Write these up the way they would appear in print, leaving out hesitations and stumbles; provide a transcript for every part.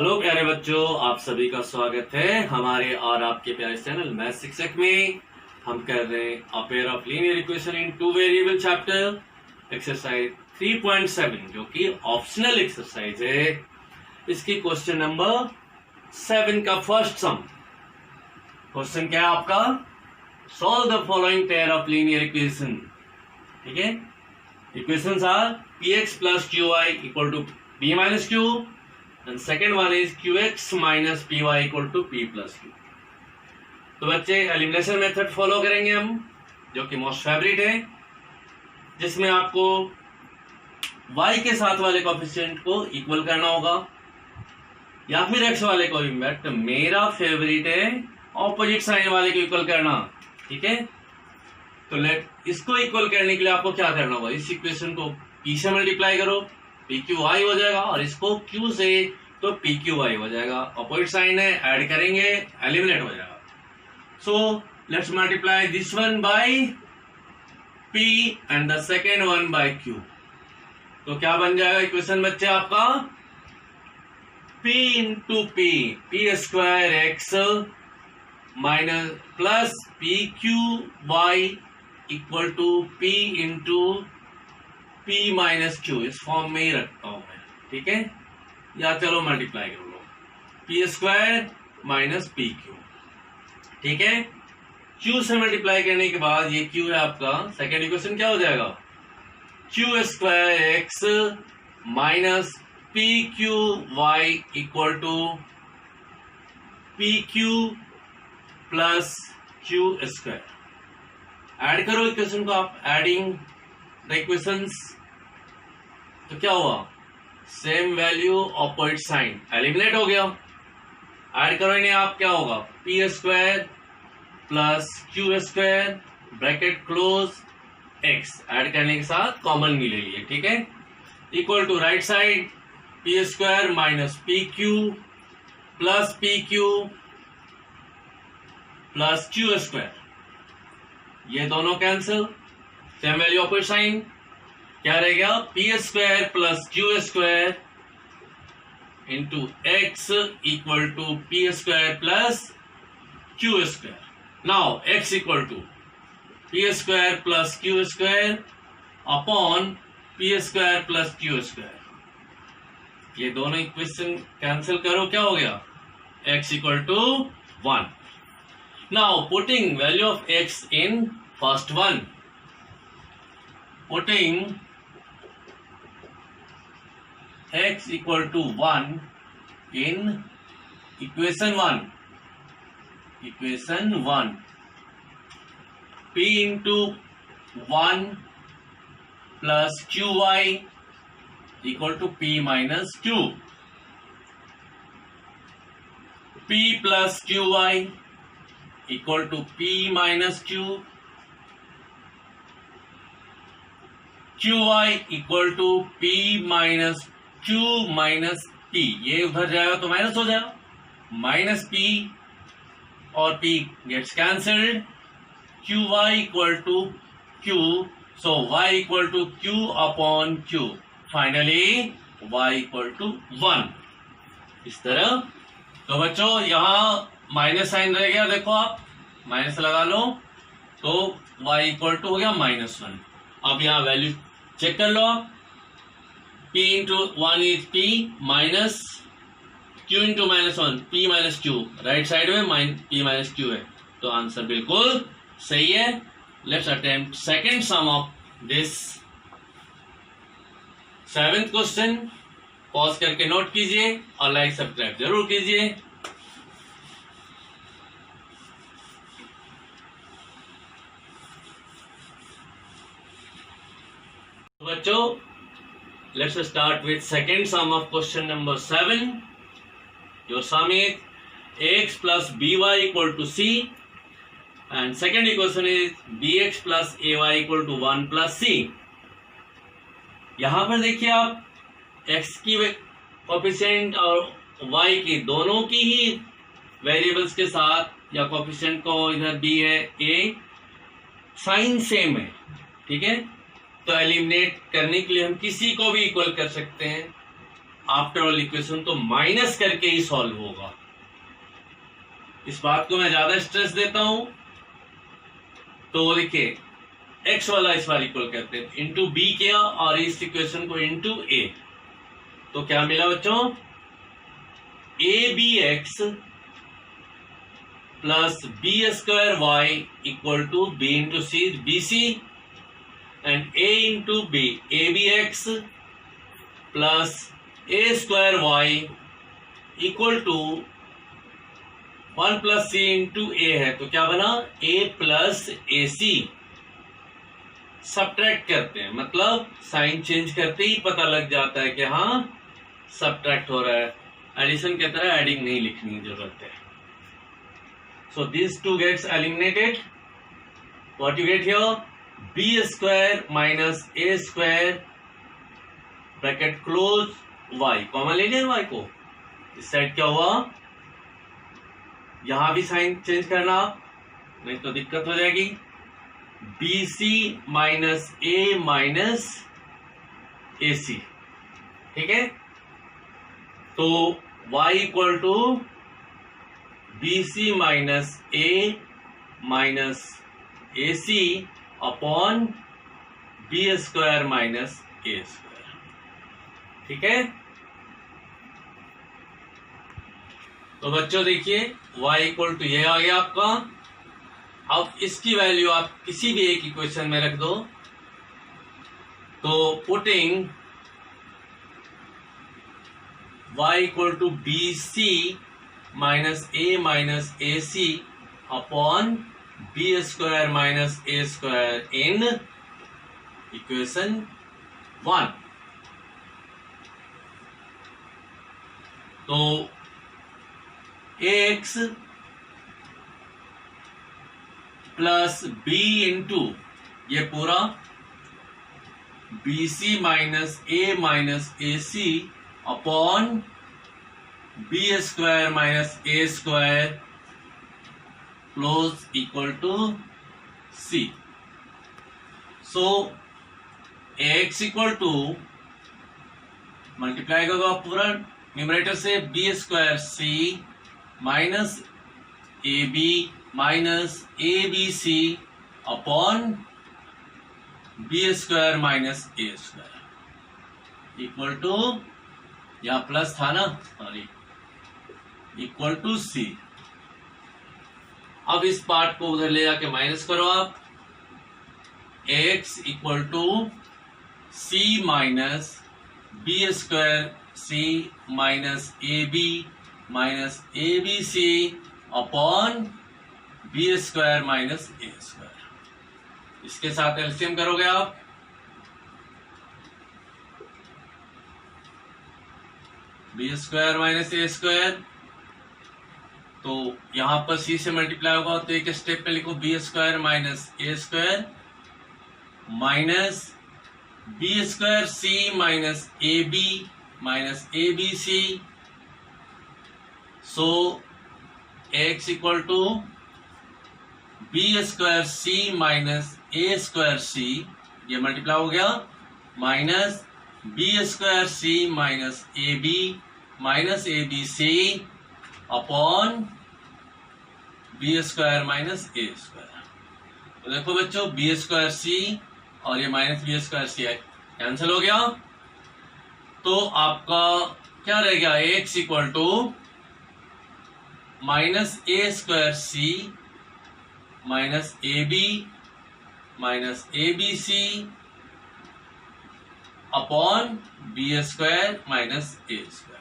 Hello प्यारे बच्चों, आप सभी का स्वागत है हमारे और आपके प्यारे चैनल मैथ शिक्षक में। हम कर रहे हैं a pair of linear equation in two variable chapter exercise 3.7 जो कि ऑप्शनल एक्सरसाइज है। इसकी क्वेश्चन नंबर 7 का फर्स्ट सम। क्वेश्चन क्या है आपका? Solve the following pair of linear equation. ठीक है, equations are px plus qy equal to p minus q and second one is qx minus py equal to p plus q। तो बच्चे elimination method follow करेंगे हम, जो कि most favourite है, जिसमें आपको y के साथ वाले कोएफिशिएंट को इक्वल करना होगा या फिर x वाले को भी, बट मेरा फेवरेट है ऑपोजिट साइन वाले को इक्वल करना। ठीक है, तो लेट इसको इक्वल करने के लिए आपको क्या करना होगा? इस इक्वेशन को p से मल्टीप्लाई करो, pqy हो जाएगा, और इसको q से तो pqy हो जाएगा। अपोजिट साइन है, ऐड करेंगे, एलिमिनेट हो जाएगा। So let's multiply this one by p and the second one by q। तो क्या बन जाएगा इक्वेशन बच्चे आपका? p into p square X minus plus pqy equal to p into p minus Q. इस फॉर्म में ही रखता हूं मैं। ठीक है, या चलो मल्टीप्लाई कर लो, p square minus P Q. ठीक है, q से मल्टीप्लाई करने के बाद ये q है आपका, सेकेंड इक्वेशन क्या हो जाएगा? q square X minus P Q Y equal to P Q plus Q square. Add करो इक्वेशन को आप, एडिंग द इक्वेशंस, तो क्या हुआ? Same value opposite sign, eliminate हो गया। ऐड करो इन्हें आप, क्या होगा? P square plus Q square bracket close X, add करने के साथ कॉमन भी ले लिए। ठीक है, equal to right side P square minus P Q plus P Q plus Q square, ये दोनों cancel, same value opposite sign, क्या रहेगा? P square plus Q square into X equal to P square plus Q square. Now X equal to P square plus Q square upon P square plus Q square. ये दोनों equation cancel करो, क्या हो गया? X equal to 1। Now putting value of X in first one, putting x equal to 1 in equation 1, p into 1 plus qy equal to p minus q, p plus qy equal to p minus q, qy equal to p minus q minus p। ये उधर जाएगा तो minus हो जाएगा, minus p और p gets cancelled. qy equal to q, so y equal to q upon q, finally y equal to 1। इस तरह। तो बच्चों यहाँ माइनस साइन रह गया, देखो आप माइनस लगा लो, तो y इक्वल टू हो गया -1। अब यहाँ वैल्यू चेक कर लो आप, p into 1 is p minus q into -1, p minus q, right side में p माइनस q है, तो आंसर बिल्कुल सही है। Let's attempt second sum of this 7th question. Pause करके नोट कीजिए और लाइक सब्सक्राइब जरूर कीजिए। बच्चों, let's start with second sum of question number 7. Your sum is ax plus by equal to c and second equation is bx plus ay equal to 1 plus c। यहां पर देखिए आप, x की coefficient और y की, दोनों की ही variables के साथ या कोएफिशिएंट को इधर b है, a साइन सेम है। ठीक है, तो एलिमिनेट करने के लिए हम किसी को भी इक्वल कर सकते हैं। आफ्टर ऑल इक्वेशन तो माइनस करके ही सॉल्व होगा। इस बात को मैं ज्यादा स्ट्रेस देता हूं। तो देखिए x वाला इस बार इक्वल करते हैं, इंटू बी किया और इस इक्वेशन को इंटू ए, तो क्या मिला बच्चों, A B X plus B square Y equal to B into C B C, and A into B A B X plus A square Y equal to 1 plus C into A है, तो क्या बना, ए plus ए सी। Subtract करते हैं, मतलब sign change करते ही पता लग जाता है कि हाँ सब्ट्रैक्ट हो रहा है। एडिशन की तरह एडिंग नहीं लिखने की जरूरत है। So this two gets eliminated. What you get here, b square minus A square bracket close y, common ले लिया वाई को। इस साइड क्या हुआ, यहां भी साइन चेंज करना नहीं तो दिक्कत हो जाएगी। बी सी माइनस ए सी, ठीक है। तो y equal to b c minus a c upon B square minus A square, ठीक है। तो बच्चों देखिए y इक्वल टू ये आ गया आपका। अब इसकी वैल्यू आप किसी भी एक इक्वेशन में रख दो, तो putting y equal to b c minus a c upon B square minus A square in equation 1, तो एक्स प्लस बी इंटू ये पूरा b c minus a c upon B square minus A square close equal to c. So x equal to multiply करो पूरा numerator से, b square C minus A b minus A B C upon B square minus A square equal to, यहां plus था ना, sorry, equal to सी। अब इस part को उधर ले जाके माइनस करो आप, x equal to c minus B square C minus A B C upon B square minus A square. इसके साथ एलसीएम करोगे आप, बी स्क्वायर माइनस ए स्क्वायर, तो यहां पर सी से मल्टीप्लाई होगा, तो एक स्टेप पे लिखो B square minus A square minus B square C minus A B C. So x equal to B square C minus A square C, ये मल्टीप्लाई हो गया, minus B square C minus A B C upon B square minus A square. तो देखो बच्चों B square C और ये minus B square C cancel हो गया, तो आपका क्या रह गया, X equal to minus A square C minus A B C upon B square minus A square.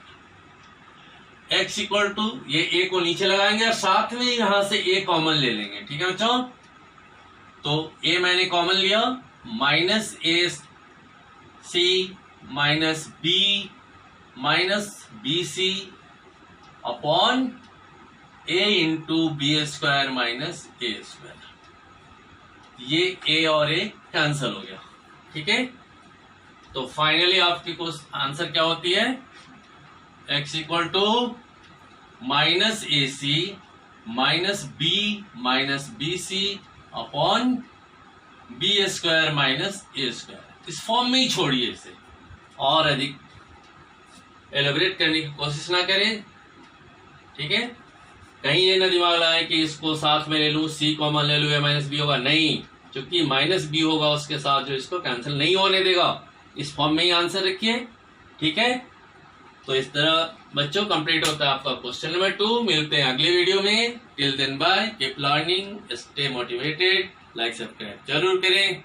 X equal to ये ए को नीचे लगाएंगे और साथ में यहां से ए कॉमन ले लेंगे, ठीक है बच्चों। तो ए मैंने कॉमन लिया, minus a c minus b C upon A into B square minus A square. ये ए और ए कैंसल हो गया, ठीक है। तो फाइनली आपकी आंसर क्या होती है, x equal to minus a c minus b C upon B square minus A square. इस फॉर्म में ही छोड़िए इसे, और अधिक एलोबरेट करने की कोशिश ना करें, ठीक है। कहीं ये ना दिमाग लगाए कि इसको साथ में ले लूं, सी कॉमन ले लूं या माइनस बी होगा, नहीं, क्योंकि माइनस बी होगा उसके साथ जो इसको कैंसिल नहीं होने देगा। इस फॉर्म में ही आंसर रखिए, ठीक है। तो इस तरह बच्चों कंप्लीट होता है आपका क्वेश्चन नंबर 2। मिलते हैं अगले वीडियो में। Till then bye, keep learning, stay motivated, like subscribe जरूर करें।